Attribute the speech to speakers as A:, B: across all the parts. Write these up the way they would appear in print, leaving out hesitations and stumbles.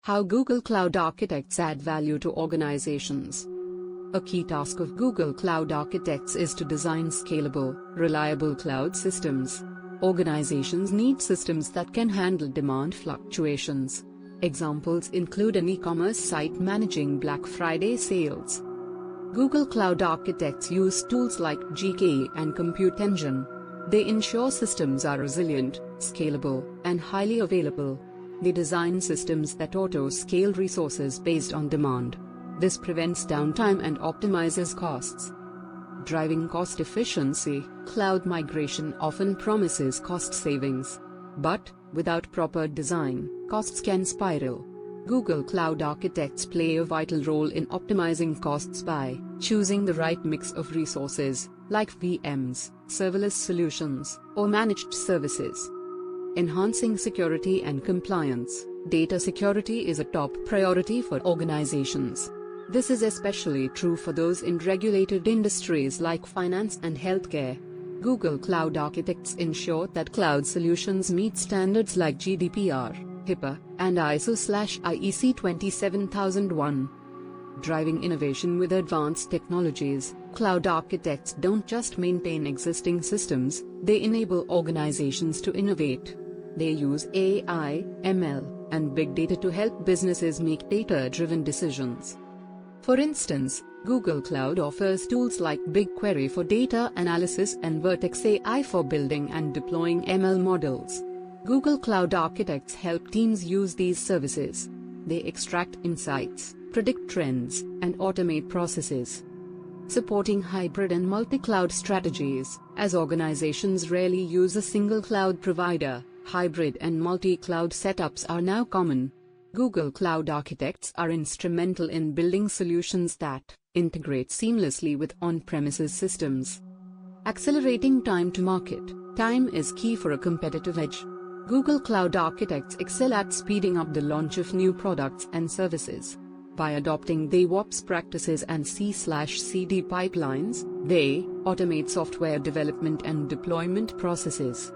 A: How Google Cloud Architects add value to organizations. A key task of Google Cloud Architects is to design scalable, reliable cloud systems. Organizations need systems that can handle demand fluctuations. Examples include an e-commerce site managing Black Friday sales. Google Cloud Architects use tools like GKE and Compute Engine. They ensure systems are resilient, scalable, and highly available. They design systems that auto-scale resources based on demand. This prevents downtime and optimizes costs. Driving cost efficiency, cloud migration often promises cost savings. But, without proper design, costs can spiral. Google Cloud Architects play a vital role in optimizing costs by choosing the right mix of resources, like VMs, serverless solutions, or managed services. Enhancing security and compliance. Data security is a top priority for organizations. This is especially true for those in regulated industries like finance and healthcare. Google Cloud Architects ensure that cloud solutions meet standards like GDPR, HIPAA, and ISO/IEC 27001. Driving innovation with advanced technologies, cloud architects don't just maintain existing systems, they enable organizations to innovate. They use AI, ML, and big data to help businesses make data-driven decisions. For instance, Google Cloud offers tools like BigQuery for data analysis and Vertex AI for building and deploying ML models. Google Cloud Architects help teams use these services. They extract insights, predict trends, and automate processes. Supporting hybrid and multi-cloud strategies. As organizations rarely use a single cloud provider, hybrid and multi-cloud setups are now common. Google Cloud Architects are instrumental in building solutions that integrate seamlessly with on-premises systems. Accelerating time to market. Time is key for a competitive edge. Google Cloud Architects excel at speeding up the launch of new products and services. By adopting DevOps practices and C/CD pipelines, they automate software development and deployment processes.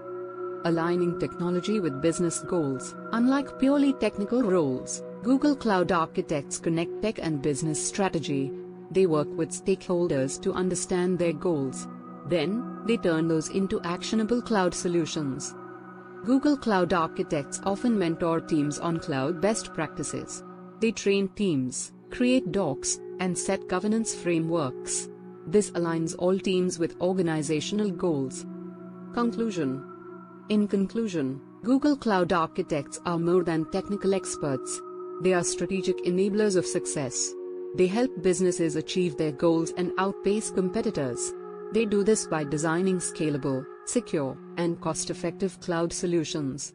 A: Aligning technology with business goals. Unlike purely technical roles, Google Cloud Architects connect tech and business strategy. They work with stakeholders to understand their goals. Then, they turn those into actionable cloud solutions. Google Cloud Architects often mentor teams on cloud best practices. They train teams, create docs, and set governance frameworks. This aligns all teams with organizational goals. Conclusion. In conclusion, Google Cloud Architects are more than technical experts. They are strategic enablers of success. They help businesses achieve their goals and outpace competitors. They do this by designing scalable, secure, and cost-effective cloud solutions.